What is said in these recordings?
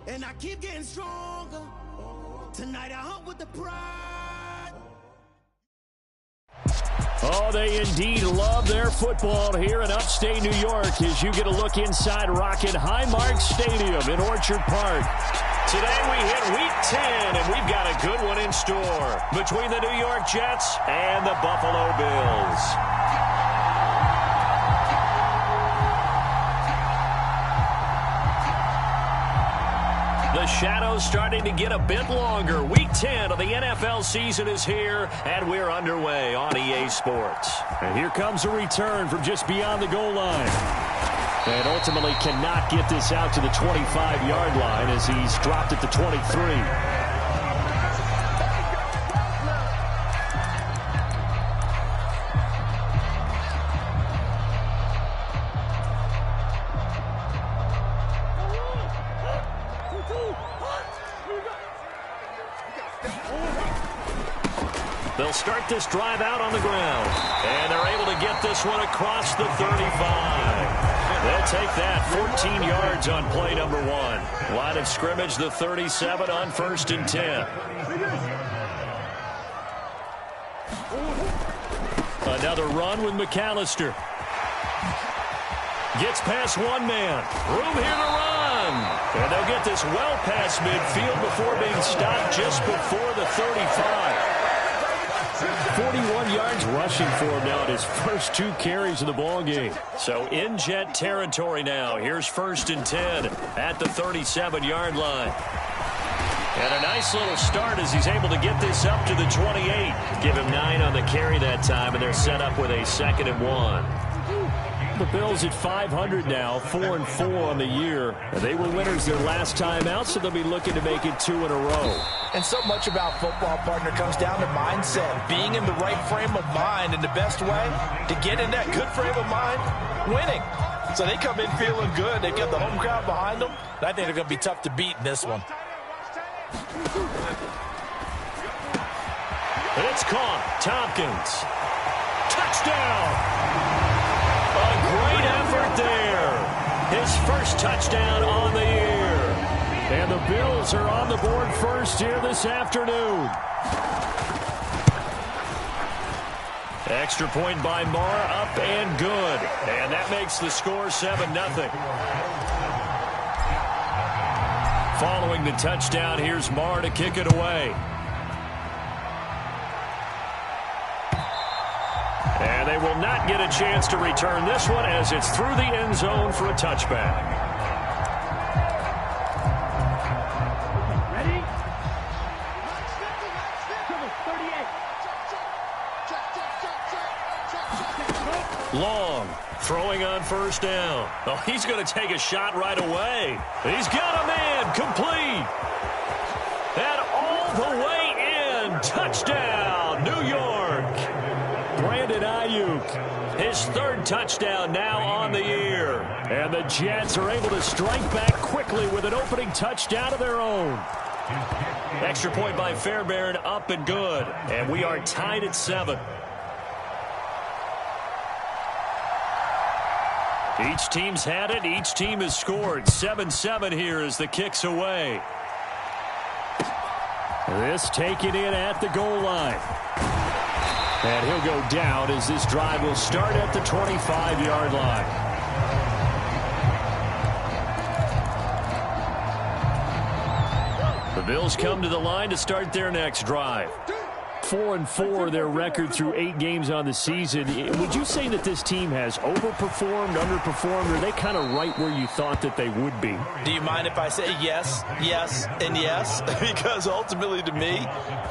And I keep getting stronger. Tonight I hunt with the pride. Oh, they indeed love their football here in upstate New York as you get a look inside Rocket Highmark Stadium in Orchard Park. Today we hit Week 10, and we've got a good one in store between the New York Jets and the Buffalo Bills. The shadow's starting to get a bit longer. Week 10 of the NFL season is here, and we're underway on EA Sports. And here comes a return from just beyond the goal line. And ultimately cannot get this out to the 25-yard line as he's dropped at the 23. They'll start this drive out on the ground. And they're able to get this one across the 35. They'll take that 14 yards on play number 1. Line of scrimmage, the 37 on 1st and 10. Another run with McAllister. Gets past one man. Room here to run. And they'll get this well past midfield before being stopped just before the 35. 41 yards rushing for him now at his first 2 carries of the ball game. So in Jet territory now. Here's 1st and 10 at the 37-yard line. And a nice little start as he's able to get this up to the 28. Give him 9 on the carry that time, and they're set up with a 2nd and 1. The Bills at 500 now, 4-4 on the year. They were winners their last time out, so they'll be looking to make it 2 in a row. And so much about football, partner, comes down to mindset. Being in the right frame of mind, and the best way to get in that good frame of mind, winning. So they come in feeling good. They've got the home crowd behind them. And I think they're going to be tough to beat in this one. And it's caught. Tompkins. Touchdown! A great effort there. His first touchdown on the year. And the Bills are on the board first here this afternoon. Extra point by Marr, up and good. And that makes the score 7-0. Following the touchdown, here's Marr to kick it away. And they will not get a chance to return this one as it's through the end zone for a touchback. Ready? Long, throwing on 1st down. Oh, he's going to take a shot right away. He's got a man, complete. And all the way in, touchdown, New York. Brandon Ayuk, his 3rd touchdown now on the year. And the Jets are able to strike back quickly with an opening touchdown of their own. Extra point by Fairbairn, up and good. And we are tied at 7. Each team's had it. Each team has scored. 7-7 here as the kick's away. This taken in at the goal line. And he'll go down as this drive will start at the 25-yard line. The Bills come to the line to start their next drive. 4-4 their record through 8 games on the season. Would you say that this team has overperformed, underperformed, or are they kind of right where you thought that they would be? Do you mind if I say yes, yes, and yes? Because ultimately to me,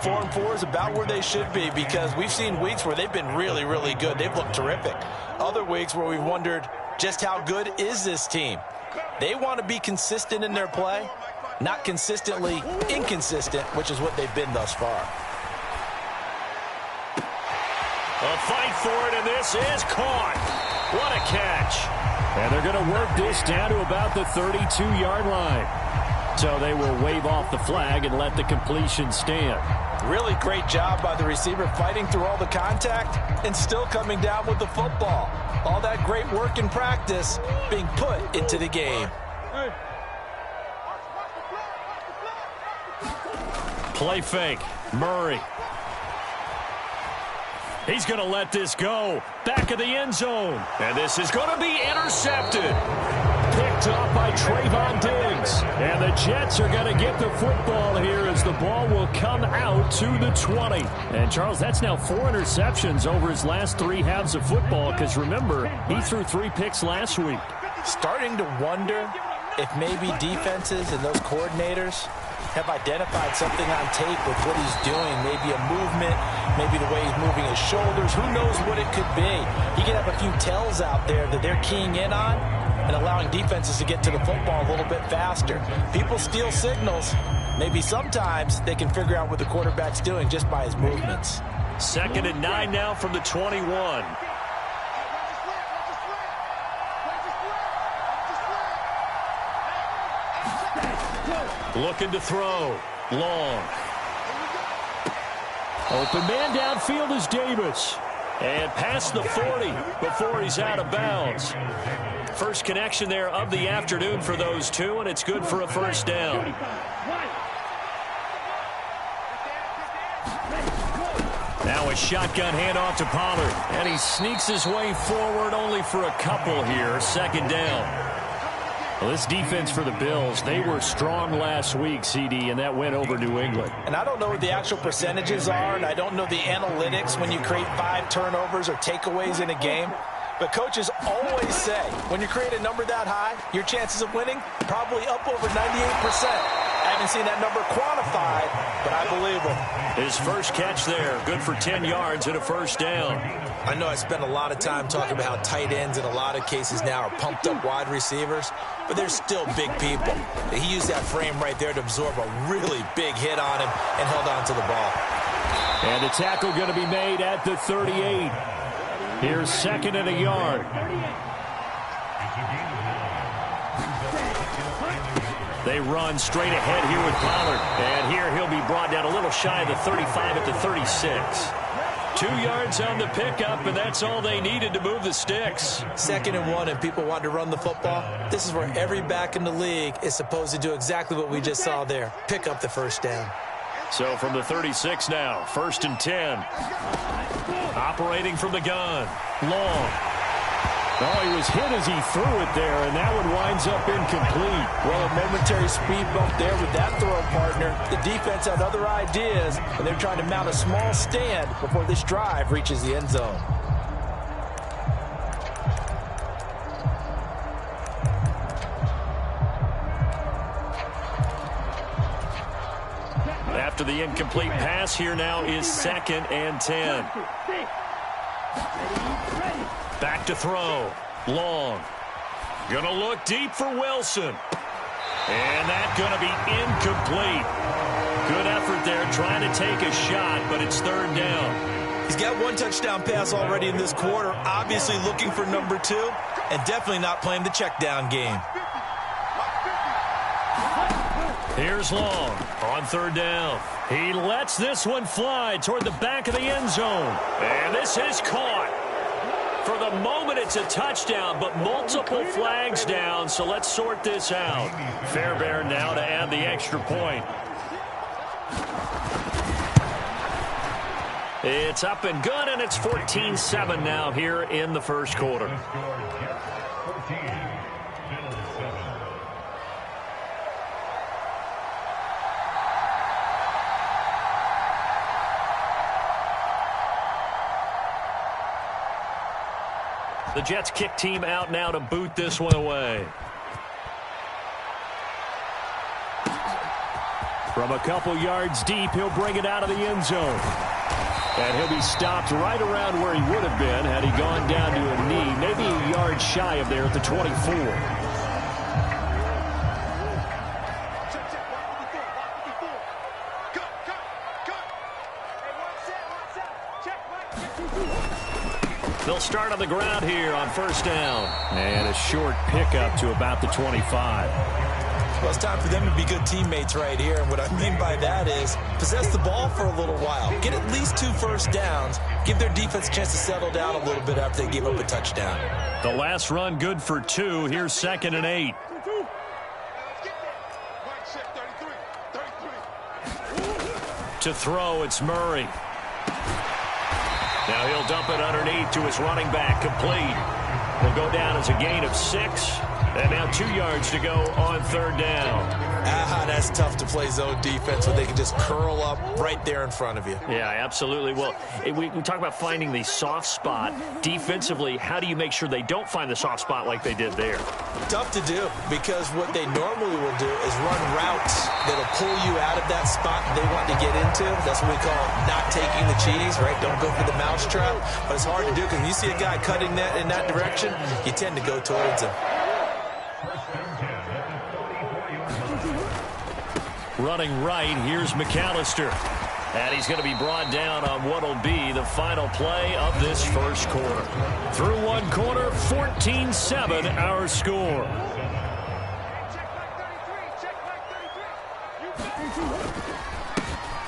4-4 is about where they should be, because we've seen weeks where they've been really, really good. They've looked terrific. Other weeks where we've wondered just how good is this team. They want to be consistent in their play, not consistently inconsistent, which is what they've been thus far. A fight for it, and this is caught. What a catch. And they're going to work this down to about the 32-yard line. So they will wave off the flag and let the completion stand. Really great job by the receiver fighting through all the contact and still coming down with the football. All that great work in practice being put into the game. Play fake. Murray. He's going to let this go. Back of the end zone. And this is going to be intercepted. Picked up by Trayvon Diggs. And the Jets are going to get the football here as the ball will come out to the 20. And, Charles, that's now 4 interceptions over his last 3 halves of football because, remember, he threw 3 picks last week. Starting to wonder if maybe defenses and those coordinators have identified something on tape with what he's doing. Maybe a movement, maybe the way he's moving his shoulders. Who knows what it could be? He could have a few tells out there that they're keying in on and allowing defenses to get to the football a little bit faster. People steal signals. Maybe sometimes they can figure out what the quarterback's doing just by his movements. 2nd and 9 now from the 21. Looking to throw. Long. Open man downfield is Davis. And past the 40 before he's out of bounds. First connection there of the afternoon for those two, and it's good for a first down. Now a shotgun handoff to Pollard. And he sneaks his way forward only for a couple here. 2nd down. Well, this defense for the Bills, they were strong last week, CD, and that went over New England. And I don't know what the actual percentages are, and I don't know the analytics when you create 5 turnovers or takeaways in a game. But coaches always say, when you create a number that high, your chances of winning probably up over 98%. I haven't seen that number quantified, but I believe him. His first catch there, good for 10 yards and a first down. I know I spent a lot of time talking about how tight ends in a lot of cases now are pumped up wide receivers, but they're still big people. He used that frame right there to absorb a really big hit on him and held on to the ball. And the tackle going to be made at the 38. Here's 2nd and a yard. They run straight ahead here with Pollard. And here he'll be brought down a little shy of the 35 at the 36. 2 yards on the pickup, and that's all they needed to move the sticks. 2nd and 1, and people want to run the football. This is where every back in the league is supposed to do exactly what we just saw there. Pick up the first down. So from the 36 now, 1st and 10. Operating from the gun. Long. Oh, he was hit as he threw it there, and that one winds up incomplete. Well, a momentary speed bump there with that throw, partner. The defense had other ideas, and they're trying to mount a small stand before this drive reaches the end zone. After the incomplete pass, here now is 2nd and 10. Back to throw. Long. Gonna look deep for Wilson. And that's gonna be incomplete. Good effort there trying to take a shot, but it's 3rd down. He's got 1 touchdown pass already in this quarter, obviously looking for number 2, and definitely not playing the check down game. Here's Long on 3rd down. He lets this one fly toward the back of the end zone. And this is caught. For the moment, it's a touchdown, but multiple flags down, so let's sort this out. Fairbairn now to add the extra point. It's up and good, and it's 14-7 now here in the first quarter. The Jets kick team out now to boot this one away. From a couple yards deep, he'll bring it out of the end zone. And he'll be stopped right around where he would have been had he gone down to a knee, maybe a yard shy of there at the 24. They'll start on the ground here on 1st down. And a short pickup to about the 25. Well, it's time for them to be good teammates right here. And what I mean by that is possess the ball for a little while. Get at least 2 first downs. Give their defense a chance to settle down a little bit after they give up a touchdown. The last run good for 2. Here's 2nd and 8. to throw. It's Murray. Now he'll dump it underneath to his running back. Complete. Will go down as a gain of 6. And now 2 yards to go on 3rd down. That's tough to play zone defense when they can just curl up right there in front of you. Yeah, absolutely. Well, we talk about finding the soft spot. Defensively, how do you make sure they don't find the soft spot like they did there? Tough to do, because what they normally will do is run routes that'll pull you out of that spot they want to get into. That's what we call not taking the cheese, right? Don't go for the mousetrap. But it's hard to do, because when you see a guy cutting that in that direction, you tend to go towards him. Running right, here's McAllister. And he's going to be brought down on what will be the final play of this first quarter. Through 1 quarter, 14-7 our score.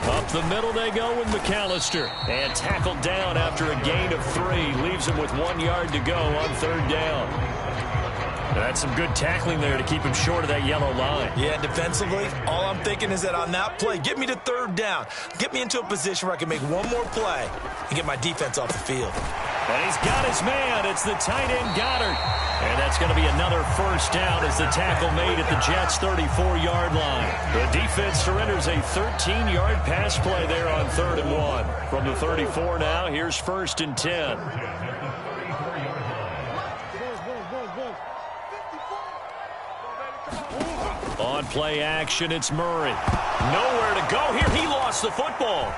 Up the middle they go with McAllister. And tackled down after a gain of 3. Leaves him with 1 yard to go on 3rd down. That's some good tackling there to keep him short of that yellow line. Yeah, defensively, all I'm thinking is that on that play, get me to 3rd down. Get me into a position where I can make one more play and get my defense off the field. And he's got his man. It's the tight end, Goddard. And that's going to be another 1st down as the tackle made at the Jets' 34-yard line. The defense surrenders a 13-yard pass play there on 3rd and 1. From the 34 now, here's 1st and 10. On play action, it's Murray. Nowhere to go here. He lost the football.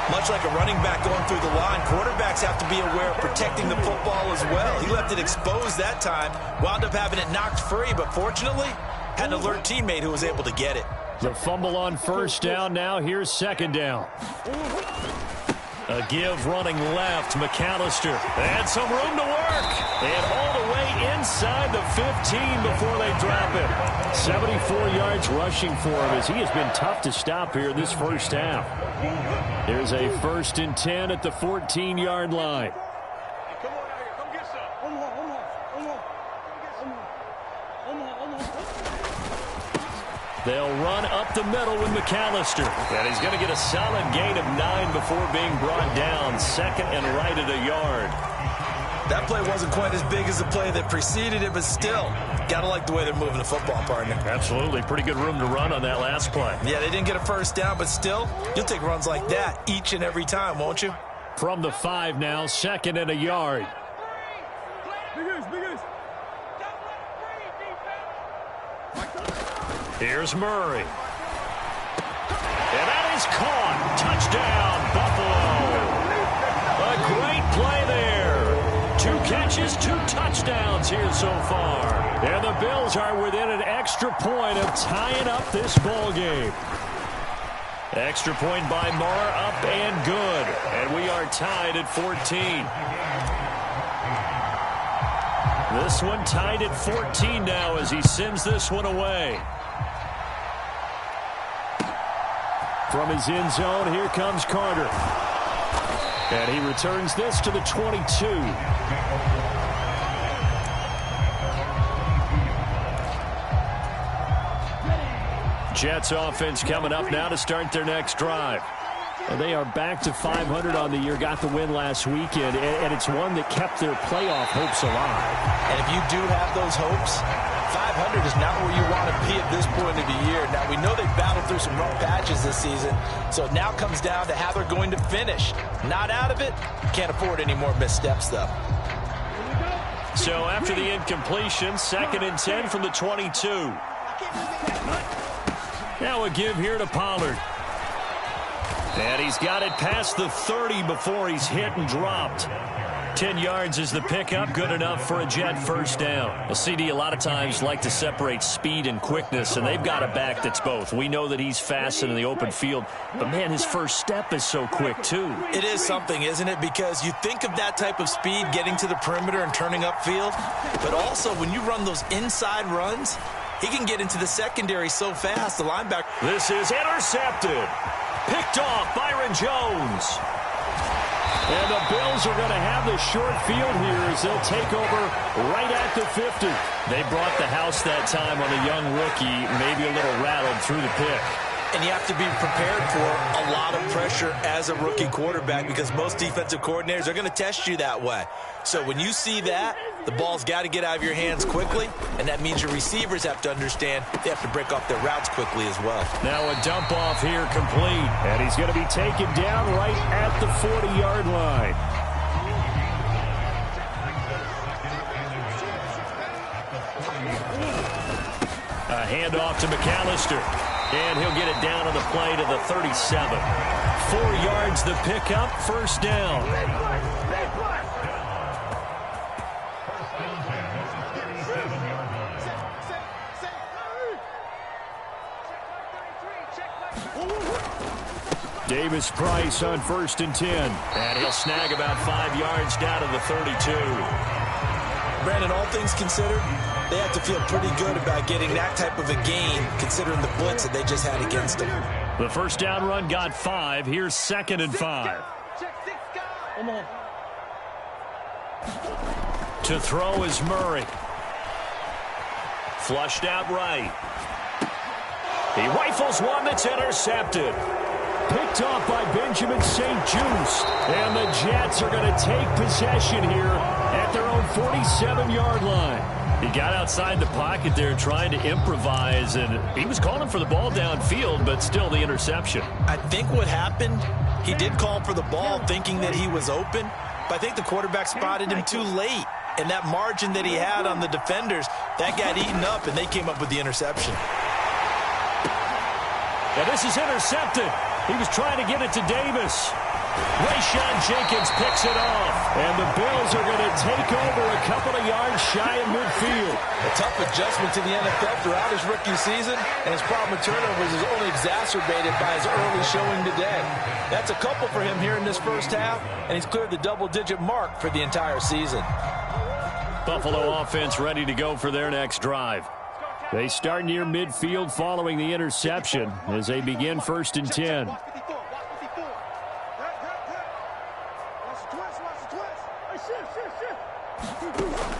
Much like a running back going through the line, quarterbacks have to be aware of protecting the football as well. He left it exposed that time, wound up having it knocked free, but fortunately, had an alert teammate who was able to get it. The fumble on 1st down now. Here's 2nd down. A give running left, McAllister. And some room to work. And all the way inside the 15 before they drop it. 74 yards rushing for him as he has been tough to stop here this first half. There's a 1st and 10 at the 14-yard line. They'll run up the middle with McAllister. And he's going to get a solid gain of 9 before being brought down. 2nd and right at a yard. That play wasn't quite as big as the play that preceded it, but still, got to like the way they're moving the football, partner. Absolutely. Pretty good room to run on that last play. Yeah, they didn't get a 1st down, but still, you'll take runs like that each and every time, won't you? From the 5 now, 2nd and a yard. Here's Murray. And that is caught. Touchdown, Buffalo. A great play there. 2 catches, 2 touchdowns here so far. And the Bills are within an extra point of tying up this ball game. Extra point by Marr, up and good. And we are tied at 14. This one tied at 14 now as he sends this one away. From his end zone, here comes Carter. And he returns this to the 22. Jets offense coming up now to start their next drive. And they are back to 500 on the year, got the win last weekend, and it's one that kept their playoff hopes alive. And if you do have those hopes, 500 is not where you want to be at this point of the year. Now, we know they battled through some rough patches this season, so it now comes down to how they're going to finish. Not out of it, can't afford any more missteps, though. So after the incompletion, 2nd and 10 from the 22. Now a give here to Pollard. And he's got it past the 30 before he's hit and dropped. 10 yards is the pickup, good enough for a Jet 1st down. Well, CD a lot of times like to separate speed and quickness, and they've got a back that's both. We know that he's fast and in the open field, but man, his first step is so quick too. It is something, isn't it? Because you think of that type of speed getting to the perimeter and turning upfield, but also when you run those inside runs, he can get into the secondary so fast, the linebacker. This is intercepted. Picked off Byron Jones. And the Bills are going to have the short field here as they'll take over right at the 50. They brought the house that time on a young rookie, maybe a little rattled through the pick. And you have to be prepared for a lot of pressure as a rookie quarterback because most defensive coordinators are going to test you that way. So when you see that, the ball's got to get out of your hands quickly, and that means your receivers have to understand they have to break off their routes quickly as well. Now a dump off here complete, and he's going to be taken down right at the 40-yard line. A handoff to McAllister. And he'll get it down on the play to the 37. 4 yards the pickup, first down. Davis Price on 1st and 10. And he'll snag about 5 yards down to the 32. Brandon, all things considered, they have to feel pretty good about getting that type of a gain considering the blitz that they just had against them. The first down run got 5. Here's 2nd and 5. Come on. To throw is Murray. Flushed out right. He rifles one that's intercepted. Picked off by Benjamin St-Juste. And the Jets are going to take possession here at their own 47-yard line. He got outside the pocket there trying to improvise, and he was calling for the ball downfield, but still the interception. I think what happened, he did call for the ball thinking that he was open, but I think the quarterback spotted him too late. And that margin that he had on the defenders, that got eaten up, and they came up with the interception. And this is intercepted. He was trying to get it to Davis. Rayshawn Jenkins picks it off. And the Bills are going to take over a couple of yards shy of midfield. A tough adjustment to the NFL throughout his rookie season, and his problem with turnovers is only exacerbated by his early showing today. That's a couple for him here in this first half, and he's cleared the double-digit mark for the entire season. Buffalo offense ready to go for their next drive. They start near midfield following the interception as they begin 1st and 10.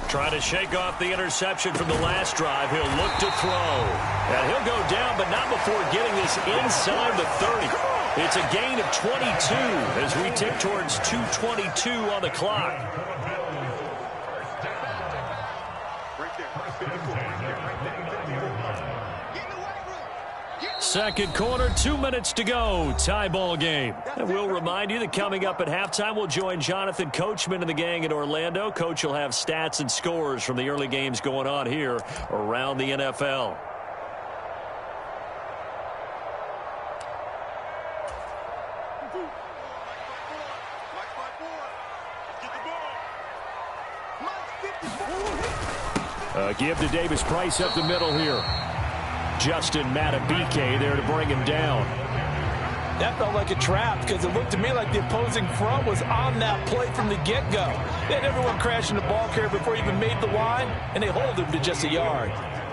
Trying to shake off the interception from the last drive. He'll look to throw. And he'll go down, but not before getting this inside the 30. It's a gain of 22 as we tick towards 2:22 on the clock. Second quarter, 2 minutes to go. Tie ball game. And we'll remind you that coming up at halftime, we'll join Jonathan Coachman and the gang in Orlando. Coach will have stats and scores from the early games going on here around the NFL. Give to Davis Price up the middle here. Justin Matabike there to bring him down. That felt like a trap because it looked to me like the opposing front was on that play from the get-go. They had everyone crashing the ball carrier before he even made the line, and they hold him to just a yard.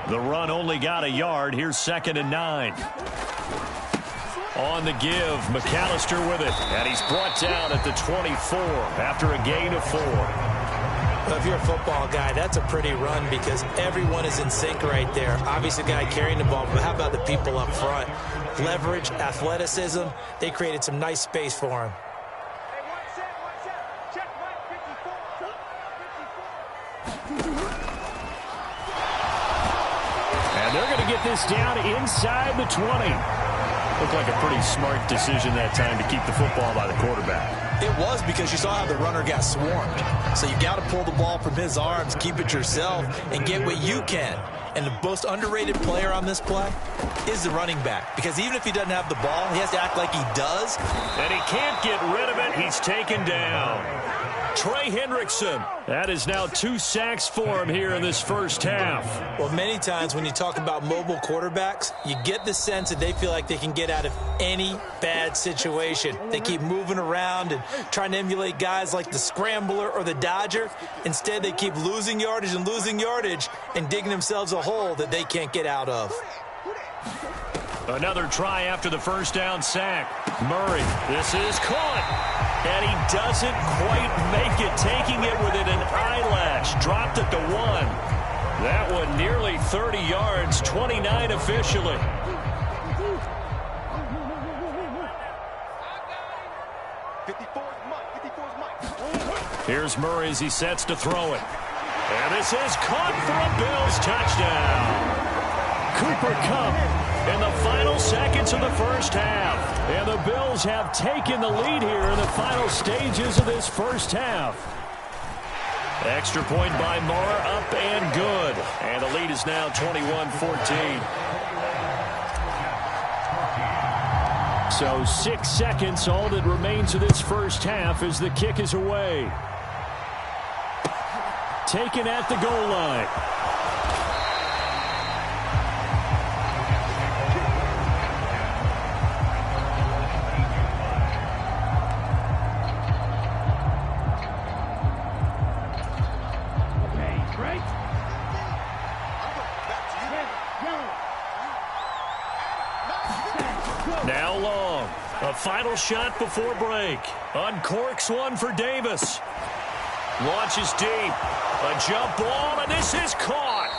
The run only got a yard. Here's 2nd and 9. On the give, McAllister with it, and he's brought down at the 24 after a gain of 4. Well, if you're a football guy, that's a pretty run because everyone is in sync right there. Obviously, the guy carrying the ball, but how about the people up front? Leverage, athleticism, they created some nice space for him. And they're going to get this down inside the 20. Looked like a pretty smart decision that time to keep the football by the quarterback. It was because you saw how the runner got swarmed. So you got to pull the ball from his arms, keep it yourself, and get what you can. And the most underrated player on this play is the running back. Because even if he doesn't have the ball, he has to act like he does. And he can't get rid of it. He's taken down. Trey Hendrickson. That is now 2 sacks for him here in this first half. Well, many times when you talk about mobile quarterbacks, you get the sense that they feel like they can get out of any bad situation. They keep moving around and trying to emulate guys like the Scrambler or the Dodger. Instead, they keep losing yardage and digging themselves a hole that they can't get out of. Another try after the first down sack. Murray, this is caught. And he doesn't quite make it, taking it within an eyelash. Dropped it to 1. That one nearly 30 yards, 29 officially. Here's Murray as he sets to throw it. And this is caught for a Bills touchdown. Cooper Kupp in the final seconds of the first half. And the Bills have taken the lead here in the final stages of this first half. Extra point by Moore, up and good. And the lead is now 21-14. So 6 seconds, all that remains of this first half as the kick is away. Taken at the goal line. Now long. A final shot before break. Uncorks one for Davis. Launches deep. A jump ball, and this is caught.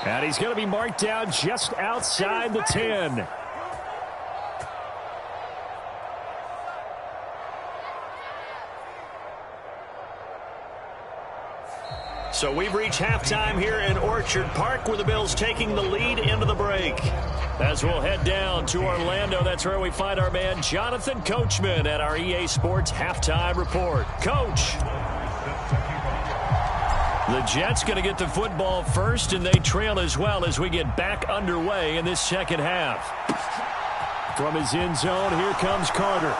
And he's going to be marked down just outside the 10. So we've reached halftime here in Orchard Park, with the Bills taking the lead into the break. As we'll head down to Orlando, that's where we find our man Jonathan Coachman at our EA Sports Halftime Report. Coach. The Jets going to get the football first, and they trail as well as we get back underway in this second half. From his end zone, here comes Carter.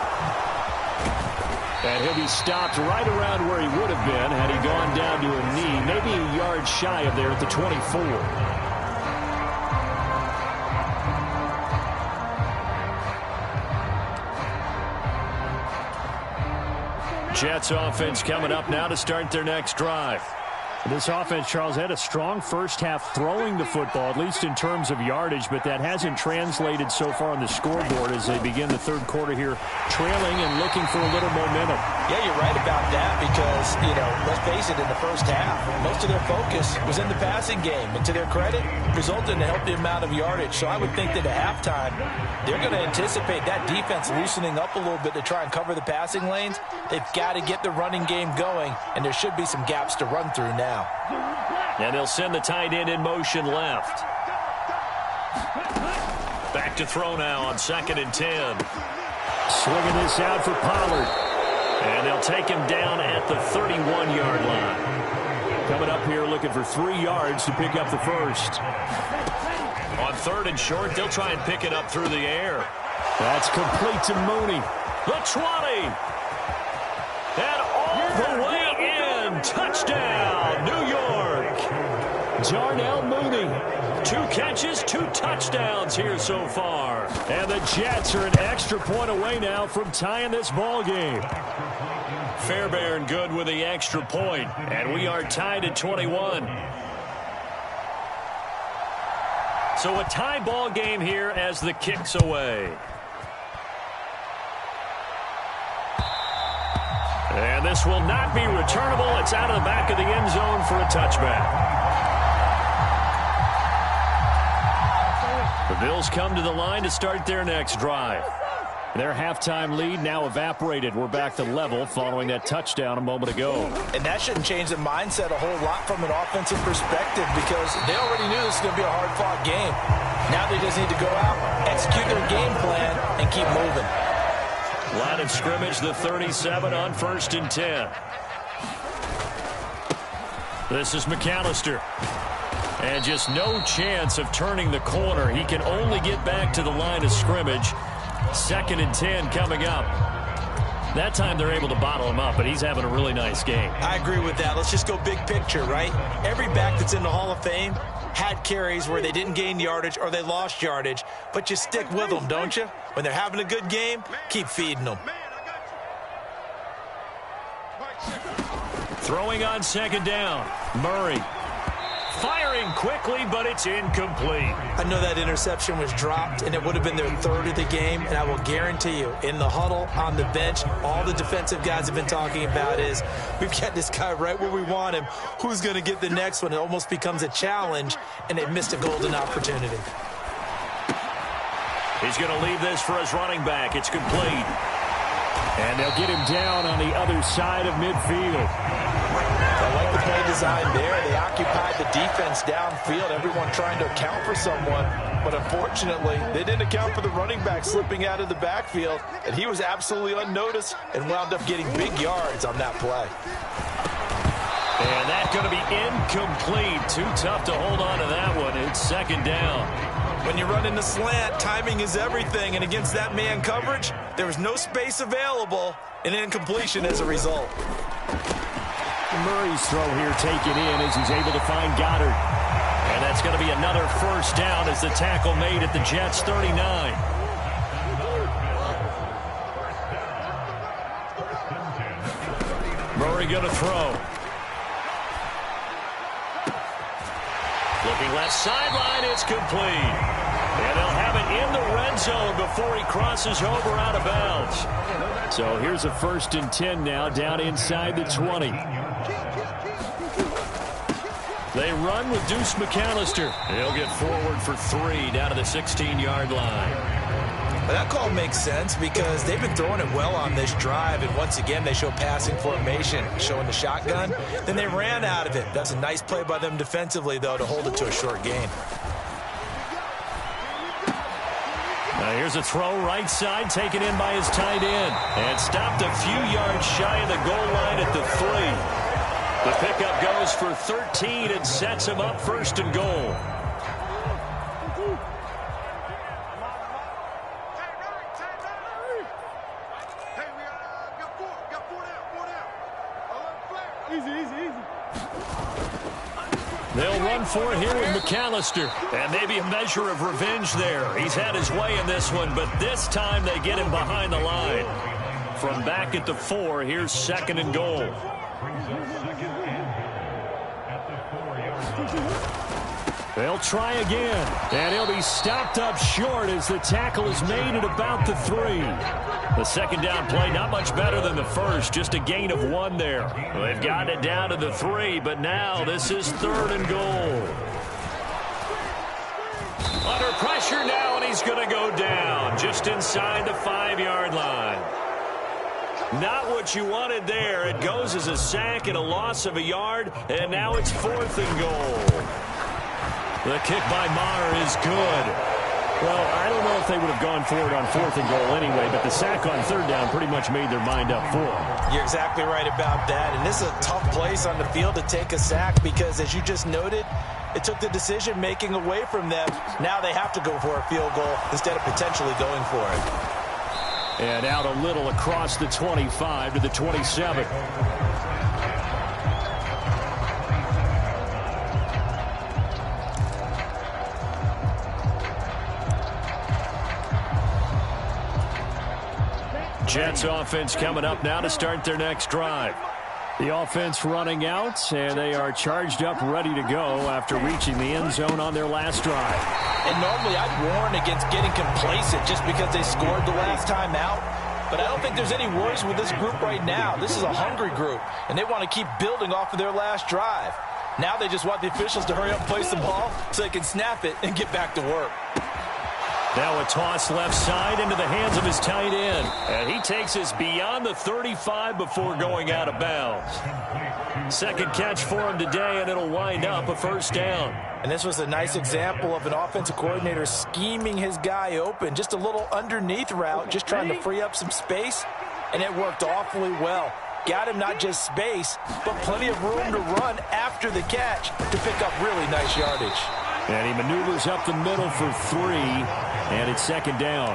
And he'll be stopped right around where he would have been had he gone down to a knee, maybe a yard shy of there at the 24. Jets offense coming up now to start their next drive. This offense, Charles, had a strong first half throwing the football, at least in terms of yardage, but that hasn't translated so far on the scoreboard as they begin the third quarter here, trailing and looking for a little momentum. Yeah, you're right about that because, let's face it, in the first half, most of their focus was in the passing game. And to their credit, resulted in a healthy amount of yardage. So I would think that at halftime, they're going to anticipate that defense loosening up a little bit to try and cover the passing lanes. They've got to get the running game going, and there should be some gaps to run through now. And they'll send the tight end in motion left. Back to throw now on 2nd and 10. Swinging this out for Pollard. And they'll take him down at the 31-yard line. Coming up here looking for 3 yards to pick up the first. On 3rd and short, they'll try and pick it up through the air. That's complete to Mooney. The 20. And all the way in. Touchdown, New York. Darnell Mooney. 2 catches, 2 touchdowns here so far. And the Jets are an extra point away now from tying this ball game. Fairbairn good with the extra point. And we are tied at 21. So a tie ball game here as the kick's away. And this will not be returnable. It's out of the back of the end zone for a touchback. The Bills come to the line to start their next drive. Their halftime lead now evaporated. We're back to level following that touchdown a moment ago. And that shouldn't change the mindset a whole lot from an offensive perspective because they already knew this was going to be a hard-fought game. Now they just need to go out, execute their game plan, and keep moving. Line of scrimmage, the 37 on 1st and 10. This is McAllister. And just no chance of turning the corner. He can only get back to the line of scrimmage. 2nd and 10 coming up. That time they're able to bottle him up, but he's having a really nice game. I agree with that. Let's just go big picture, right? Every back that's in the Hall of Fame had carries where they didn't gain yardage or they lost yardage, but you stick with them, don't you? When they're having a good game, keep feeding them. Throwing on 2nd down. Murray Firing quickly, but it's incomplete. I know that interception was dropped, and it would have been their third of the game, and I will guarantee you, in the huddle, on the bench, all the defensive guys have been talking about is, we've got this guy right where we want him. Who's going to get the next one? It almost becomes a challenge, and they missed a golden opportunity. He's going to leave this for his running back. It's complete. And they'll get him down on the other side of midfield. I like the play design there. They occupied the defense downfield, everyone trying to account for someone. But unfortunately, they didn't account for the running back slipping out of the backfield, and he was absolutely unnoticed and wound up getting big yards on that play. And that's going to be incomplete. Too tough to hold on to that one. It's second down. When you run in the slant, timing is everything, and against that man coverage, there was no space available, and incompletion as a result. Murray's throw here taken in as he's able to find Goddard. And that's going to be another first down as the tackle made at the Jets' 39. Murray going to throw. Looking left sideline, it's complete. And they'll have it in the red zone before he crosses over out of bounds. So here's a 1st and 10 now, down inside the 20. They run with Deuce McAllister. He'll get forward for 3 down to the 16-yard line. Well, that call makes sense because they've been throwing it well on this drive, and once again they show passing formation, showing the shotgun. Then they ran out of it. That's a nice play by them defensively, though, to hold it to a short gain. Now here's a throw right side taken in by his tight end and stopped a few yards shy of the goal line at the 3. The pickup goes for 13 and sets him up 1st and goal. They'll run for it here with McAllister. And maybe a measure of revenge there. He's had his way in this one, but this time they get him behind the line. From back at the 4, here's 2nd and goal. They'll try again, and he'll be stopped up short as the tackle is made at about the 3. The second down play, not much better than the first, just a gain of 1 there. They've gotten it down to the 3, but now this is 3rd and goal. Under pressure now, and he's going to go down just inside the 5-yard line. Not what you wanted there. It goes as a sack and a loss of a yard, and now it's 4th and goal. The kick by Maher is good. Well, I don't know if they would have gone for it on 4th and goal anyway, but the sack on 3rd down pretty much made their mind up for them. You're exactly right about that, and this is a tough place on the field to take a sack because, as you just noted, it took the decision-making away from them. Now they have to go for a field goal instead of potentially going for it. And out a little across the 25 to the 27. Jets offense coming up now to start their next drive. The offense running out, and they are charged up, ready to go after reaching the end zone on their last drive. And normally I'd warn against getting complacent just because they scored the last time out. But I don't think there's any worries with this group right now. This is a hungry group, and they want to keep building off of their last drive. Now they just want the officials to hurry up and place the ball so they can snap it and get back to work. Now a toss left side into the hands of his tight end. And he takes us beyond the 35 before going out of bounds. Second catch for him today, and it'll wind up a 1st down. And this was a nice example of an offensive coordinator scheming his guy open. Just a little underneath route, just trying to free up some space. And it worked awfully well. Got him not just space, but plenty of room to run after the catch to pick up really nice yardage. And he maneuvers up the middle for 3, and it's 2nd down.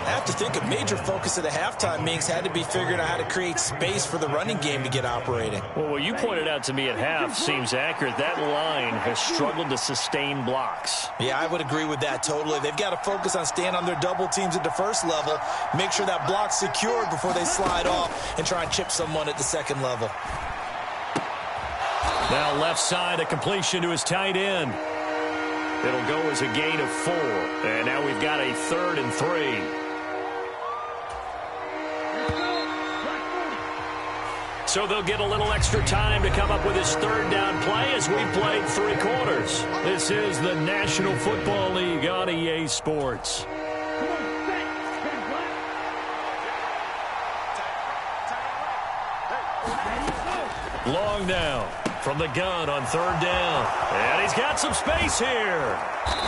I have to think a major focus of the halftime meetings had to be figuring out how to create space for the running game to get operating. Well, what you pointed out to me at half seems accurate. That line has struggled to sustain blocks. Yeah, I would agree with that totally. They've got to focus on staying on their double teams at the first level, make sure that block's secured before they slide off and try and chip someone at the second level. Now left side, a completion to his tight end. It'll go as a gain of 4. And now we've got a 3rd and 3. So they'll get a little extra time to come up with his 3rd down play as we've played 3 quarters. This is the National Football League on EA Sports. Long down from the gun on 3rd down. And he's got some space here.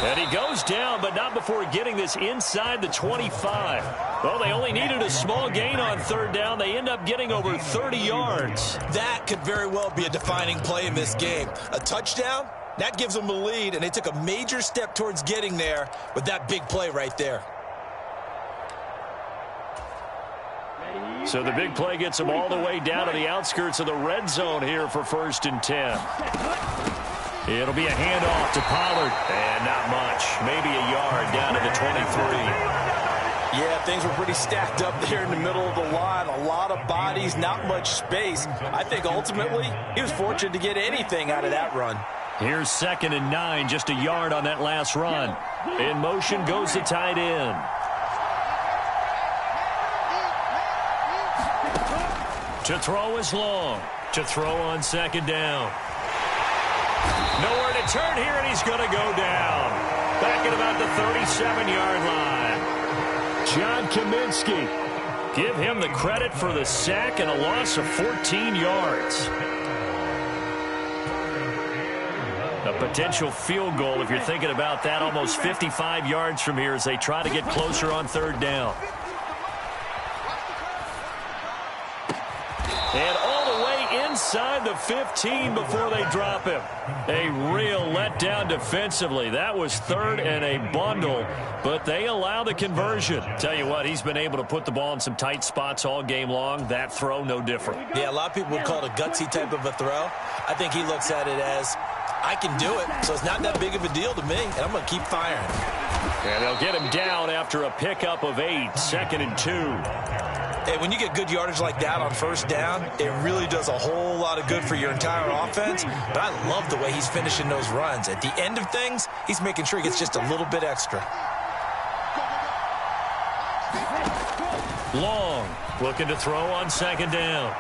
And he goes down, but not before getting this inside the 25. Well, they only needed a small gain on 3rd down. They end up getting over 30 yards. That could very well be a defining play in this game. A touchdown, that gives them a lead, and they took a major step towards getting there with that big play right there. So the big play gets them all the way down to the outskirts of the red zone here for 1st and 10. It'll be a handoff to Pollard. And not much. Maybe a yard down to the 23. Yeah, things were pretty stacked up there in the middle of the line. A lot of bodies, not much space. I think ultimately he was fortunate to get anything out of that run. Here's 2nd and 9, just a yard on that last run. In motion goes the tight end. To throw is Long. To throw on 2nd down. Nowhere to turn here, and he's going to go down. Back at about the 37-yard line. John Kaminsky. Give him the credit for the sack and a loss of 14 yards. A potential field goal, if you're thinking about that, almost 55 yards from here as they try to get closer on 3rd down. And all the way inside the 15 before they drop him. A real letdown defensively. That was 3rd and a bundle, but they allow the conversion. Tell you what, he's been able to put the ball in some tight spots all game long. That throw, no different. Yeah, a lot of people would call it a gutsy type of a throw. I think he looks at it as, I can do it, so it's not that big of a deal to me, and I'm going to keep firing. And they'll get him down after a pickup of 8, 2nd and 2. Hey, when you get good yardage like that on 1st down, it really does a whole lot of good for your entire offense. But I love the way he's finishing those runs. At the end of things, he's making sure he gets just a little bit extra. Long, looking to throw on 2nd down.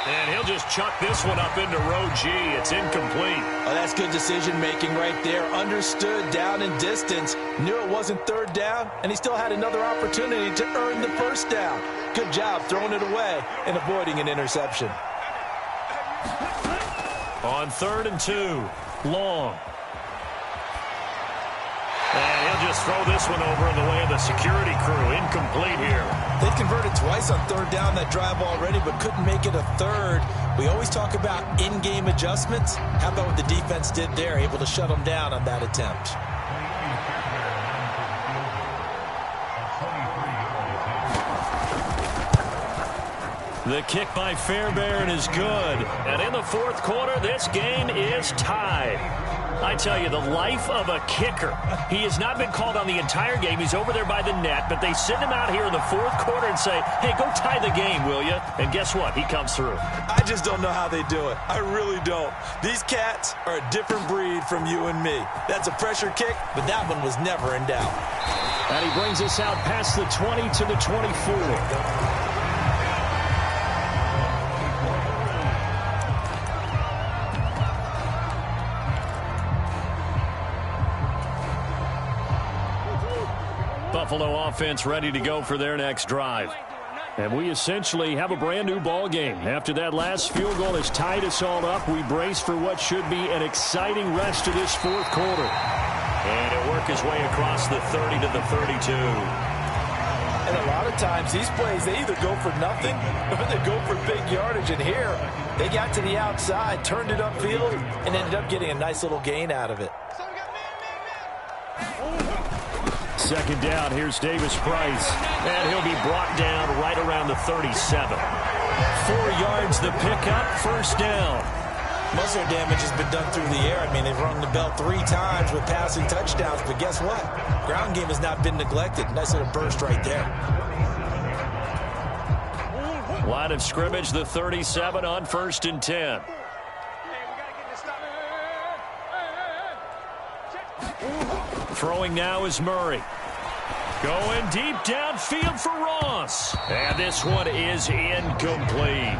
And he'll just chuck this one up into row G. It's incomplete. Oh, that's good decision-making right there. Understood down and distance. Knew it wasn't 3rd down, and he still had another opportunity to earn the 1st down. Good job throwing it away and avoiding an interception. On 3rd and 2, Long. And he'll just throw this one over in the way of the security crew. Incomplete here. They converted twice on 3rd down that drive already, but couldn't make it a 3rd. We always talk about in-game adjustments. How about what the defense did there, able to shut them down on that attempt? The kick by Fairbairn is good. And in the 4th quarter, this game is tied. I tell you, the life of a kicker. He has not been called on the entire game. He's over there by the net, but they send him out here in the 4th quarter and say, hey, go tie the game, will you? And guess what? He comes through. I just don't know how they do it. I really don't. These cats are a different breed from you and me. That's a pressure kick, but that one was never in doubt. And he brings us out past the 20 to the 24. Buffalo offense ready to go for their next drive. And we essentially have a brand new ball game. After that last field goal has tied us all up, we brace for what should be an exciting rest of this 4th quarter. And it'll work his way across the 30 to the 32. And a lot of times these plays, they either go for nothing or they go for big yardage. And here, they got to the outside, turned it upfield, and ended up getting a nice little gain out of it. 2nd down, here's Davis Price. And he'll be brought down right around the 37. 4 yards the pickup, 1st down. Most of their damage has been done through the air. I mean, they've rung the bell 3 times with passing touchdowns, but guess what? Ground game has not been neglected. Nice little burst right there. Line of scrimmage, the 37 on 1st and 10. Throwing now is Murray. Going deep downfield for Ross. And this one is incomplete.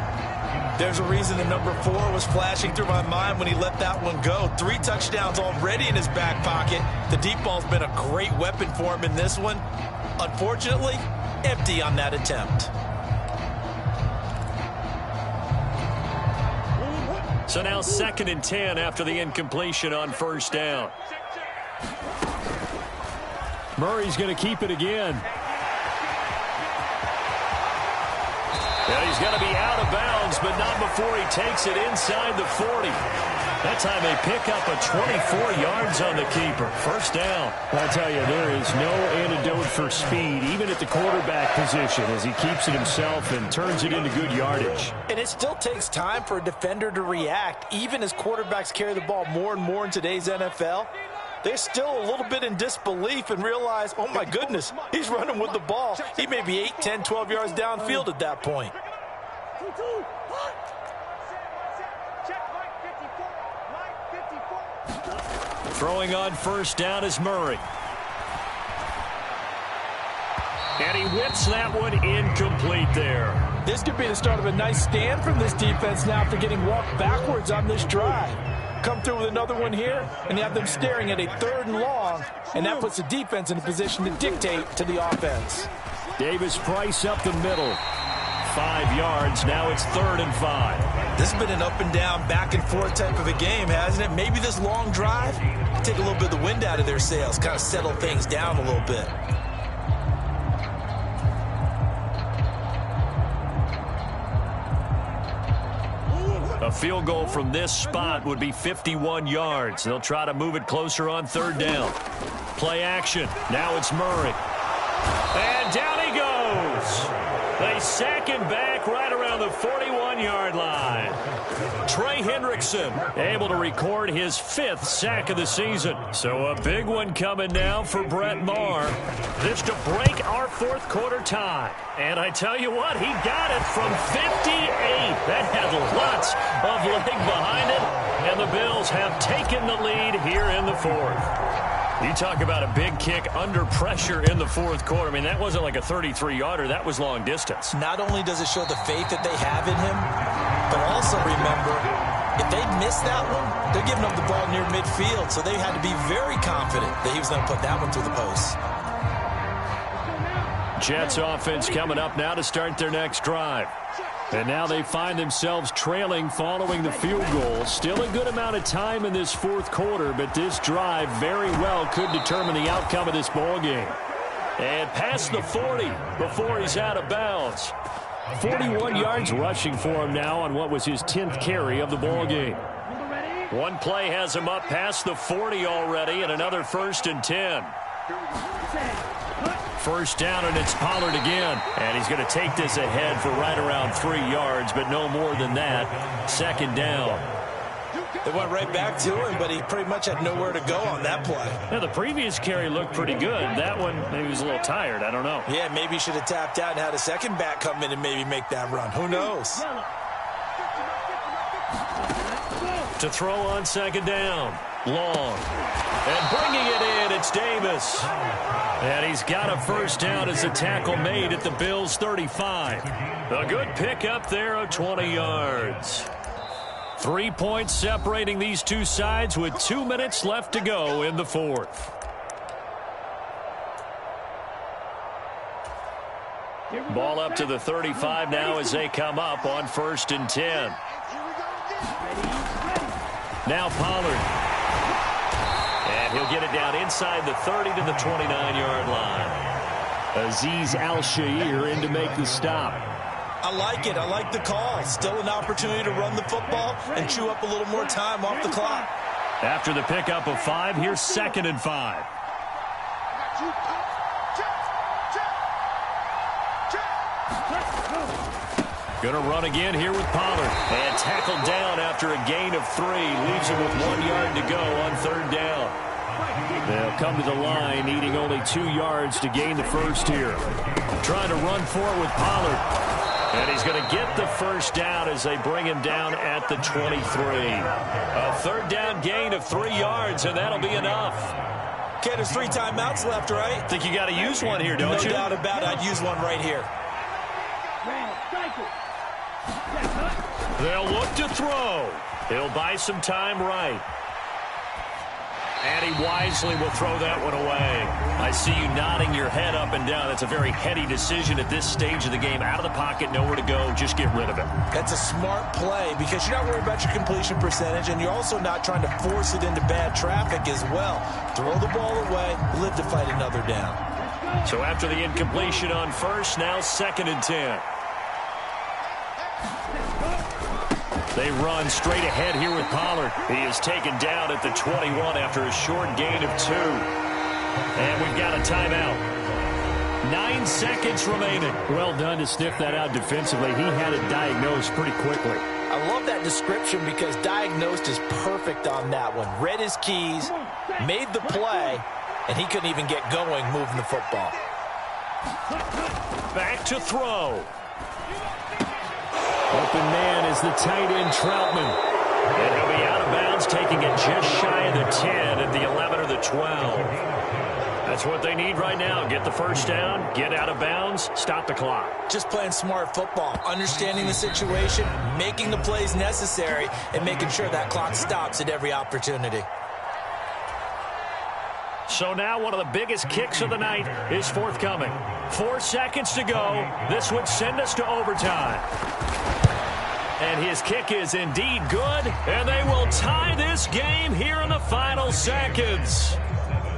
There's a reason the number 4 was flashing through my mind when he let that one go. 3 touchdowns already in his back pocket. The deep ball's been a great weapon for him in this one. Unfortunately, empty on that attempt. So now 2nd and 10 after the incompletion on first down. Murray's going to keep it again. And he's going to be out of bounds, but not before he takes it inside the 40. That time they pick up a 24 yards on the keeper. First down. I tell you, there is no antidote for speed, even at the quarterback position, as he keeps it himself and turns it into good yardage. And it still takes time for a defender to react, even as quarterbacks carry the ball more and more in today's NFL. They're still a little bit in disbelief and realize, oh my goodness, he's running with the ball. He may be 8, 10, 12 yards downfield at that point. Throwing on first down is Murray. And he whips that one incomplete there. This could be the start of a nice stand from this defense now after getting walked backwards on this drive. Come through with another one here, and you have them staring at a 3rd and long, and that puts the defense in a position to dictate to the offense. Davis Price up the middle. 5 yards. Now it's 3rd and 5. This has been an up and down, back and forth type of a game, hasn't it? Maybe this long drive, take a little bit of the wind out of their sails, kind of settle things down a little bit. A field goal from this spot would be 51 yards. They'll try to move it closer on 3rd down. Play action. Now it's Murray. And down he goes. They sack him back right around the 41-yard line. Trey Hendrickson able to record his 5th sack of the season. So a big one coming now for Brett Maher. This to break our 4th quarter tie. And I tell you what, he got it from 58. That had lots of leg behind it. And the Bills have taken the lead here in the 4th. You talk about a big kick under pressure in the 4th quarter. I mean, that wasn't like a 33-yarder. That was long distance. Not only does it show the faith that they have in him, but also remember, if they miss that one, they're giving up the ball near midfield, so they had to be very confident that he was going to put that one through the post. Jets offense coming up now to start their next drive. And now they find themselves trailing following the field goal. Still a good amount of time in this 4th quarter, but this drive very well could determine the outcome of this ball game. And past the 40 before he's out of bounds. 41 yards rushing for him now on what was his 10th carry of the ball game. One play has him up past the 40 already, and another 1st and 10. First down, and it's Pollard again. And he's going to take this ahead for right around 3 yards, but no more than that. 2nd down. They went right back to him, but he pretty much had nowhere to go on that play. Yeah, the previous carry looked pretty good. That one, maybe he was a little tired. I don't know. Yeah, maybe he should have tapped out and had a second back come in and maybe make that run. Who knows? To throw on 2nd down. Long. And bringing it in, it's Davis. And he's got a first down as a tackle made at the Bills' 35. A good pickup there of 20 yards. 3 points separating these two sides with 2 minutes left to go in the 4th. Ball up to the 35 now as they come up on 1st and 10. Now Pollard. And he'll get it down inside the 30 to the 29-yard line. Azeez Al-Shaair in to make the stop. I like it. I like the call. Still an opportunity to run the football and chew up a little more time off the clock. After the pickup of 5, here's 2nd and 5. Going to run again here with Pollard. And tackled down after a gain of 3. Leaves him with 1 yard to go on 3rd down. They'll come to the line, needing only 2 yards to gain the first here. Trying to run for it with Pollard. And he's going to get the first down as they bring him down at the 23. A 3rd down gain of 3 yards, and that'll be enough. Okay, there's 3 timeouts left, right? Think you got to use one here, don't you? No doubt about it. I'd use one right here. They'll look to throw. He'll buy some time right. And he wisely will throw that one away. I see you nodding your head up and down. That's a very heady decision at this stage of the game. Out of the pocket, nowhere to go. Just get rid of it. That's a smart play because you're not worried about your completion percentage, and you're also not trying to force it into bad traffic as well. Throw the ball away, live to fight another down. So after the incompletion on first, now 2nd and 10. They run straight ahead here with Pollard. He is taken down at the 21 after a short gain of 2. And we've got a timeout. 9 seconds remaining. Well done to sniff that out defensively. He had it diagnosed pretty quickly. I love that description because diagnosed is perfect on that one. Read his keys, made the play, and he couldn't even get going moving the football. Back to throw. Open man is the tight end, Troutman. And he'll be out of bounds, taking it just shy of the 10 at the 11 or the 12. That's what they need right now. Get the first down, get out of bounds, stop the clock. Just playing smart football, understanding the situation, making the plays necessary, and making sure that clock stops at every opportunity. So now one of the biggest kicks of the night is forthcoming. 4 seconds to go. This would send us to overtime. And his kick is indeed good, and they will tie this game here in the final seconds.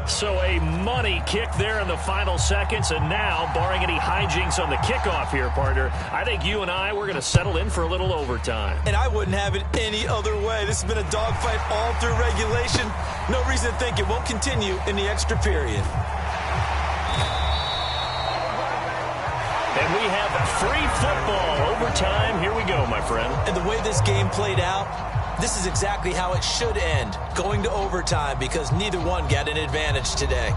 So a money kick there in the final seconds, and now, barring any hijinks on the kickoff here, partner, I think you and I, we're going to settle in for a little overtime. And I wouldn't have it any other way. This has been a dogfight all through regulation. No reason to think it won't continue in the extra period. And we have free football overtime. Here we go, my friend. And the way this game played out, this is exactly how it should end, going to overtime, because neither one got an advantage today.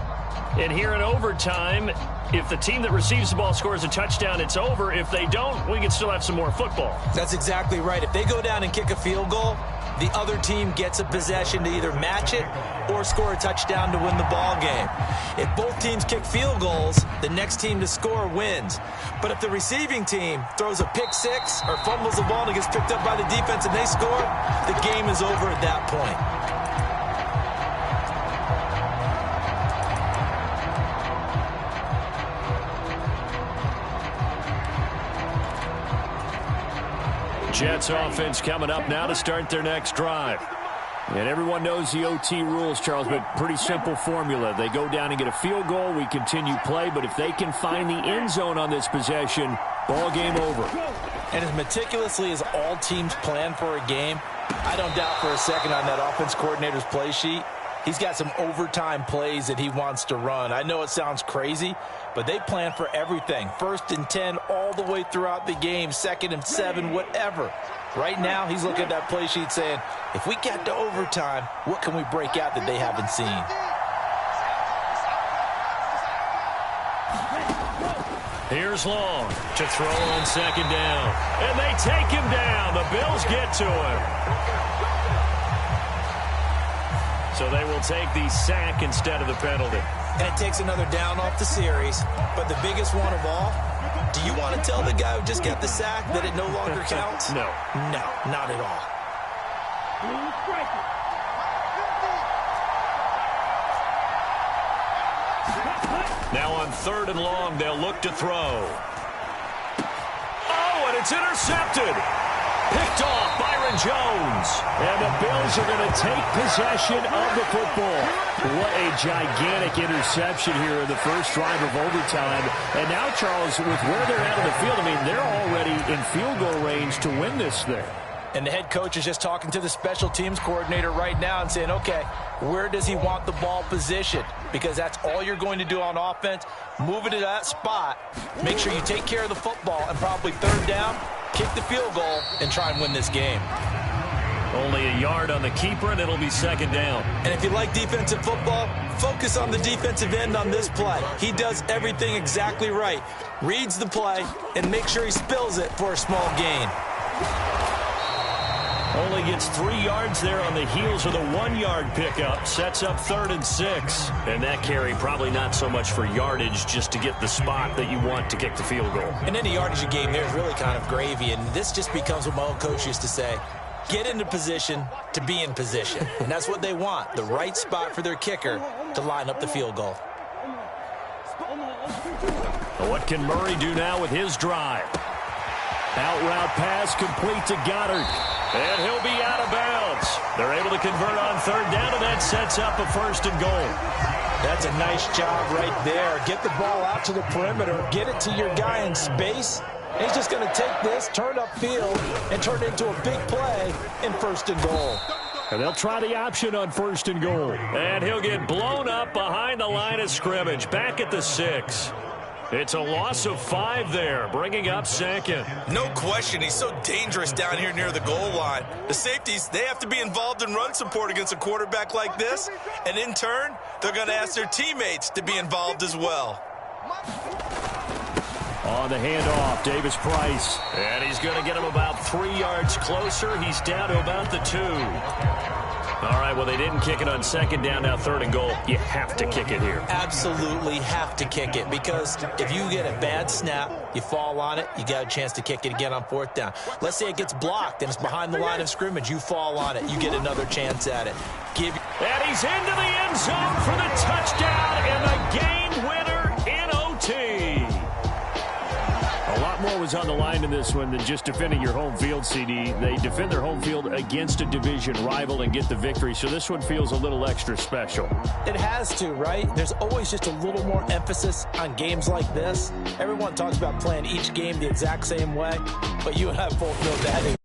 And here in overtime, if the team that receives the ball scores a touchdown, it's over. If they don't, we can still have some more football. That's exactly right. If they go down and kick a field goal, the other team gets a possession to either match it or score a touchdown to win the ball game. If both teams kick field goals, the next team to score wins. But if the receiving team throws a pick six or fumbles the ball and it gets picked up by the defense and they score, the game is over at that point. Jets offense coming up now to start their next drive. And everyone knows the OT rules, Charles, but pretty simple formula. They go down and get a field goal, we continue play, but if they can find the end zone on this possession, ball game over. And as meticulously as all teams plan for a game, I don't doubt for a second on that offense coordinator's play sheet, he's got some overtime plays that he wants to run. I know it sounds crazy, but they plan for everything. 1st and 10 all the way throughout the game, 2nd and 7, whatever. Right now, he's looking at that play sheet saying, if we get to overtime, what can we break out that they haven't seen? Here's Long to throw on 2nd down. And they take him down. The Bills get to him. So they will take the sack instead of the penalty. And it takes another down off the series. But the biggest one of all, do you want to tell the guy who just got the sack that it no longer counts? No. No, not at all. Now on 3rd and long, they'll look to throw. Oh, and it's intercepted. Picked off Byron Jones. And the Bills are going to take possession of the football. What a gigantic interception here in the first drive of overtime. And now, Charles, with where they're at in the field, I mean, they're already in field goal range to win this thing. And the head coach is just talking to the special teams coordinator right now and saying, okay, where does he want the ball positioned? Because that's all you're going to do on offense. Move it to that spot. Make sure you take care of the football and probably 3rd down, kick the field goal, and try and win this game. Only a yard on the keeper, and it'll be 2nd down. And if you like defensive football, focus on the defensive end on this play. He does everything exactly right. Reads the play and make sure he spills it for a small gain. Only gets 3 yards there on the heels of the 1-yard pickup. Sets up 3rd and 6. And that carry probably not so much for yardage, just to get the spot that you want to kick the field goal. And any yardage game there is really kind of gravy, and this just becomes what my old coach used to say. Get into position to be in position. And that's what they want, the right spot for their kicker to line up the field goal. What can Murray do now with his drive? Out route pass complete to Goddard. And he'll be out of bounds. They're able to convert on 3rd down, and that sets up a 1st and goal. That's a nice job right there. Get the ball out to the perimeter. Get it to your guy in space. And he's just going to take this, turn upfield, and turn it into a big play in 1st and goal. And they'll try the option on 1st and goal. And he'll get blown up behind the line of scrimmage. Back at the 6. It's a loss of 5 there, bringing up 2nd. No question, he's so dangerous down here near the goal line. The safeties, they have to be involved in run support against a quarterback like this. And in turn, they're going to ask their teammates to be involved as well. On the handoff, Davis Price. And he's going to get him about 3 yards closer. He's down to about the 2. All right, well, they didn't kick it on 2nd down, now 3rd and goal. You have to kick it here. Absolutely have to kick it, because if you get a bad snap, you fall on it, you got a chance to kick it again on 4th down. Let's say it gets blocked and it's behind the line of scrimmage. You fall on it, you get another chance at it. And he's into the end zone for the touchdown and the game winner in OT. A lot more was on the line in this one than just defending your home field, CD. They defend their home field against a division rival and get the victory, so this one feels a little extra special. It has to, right? There's always just a little more emphasis on games like this. Everyone talks about playing each game the exact same way, but you and I both know that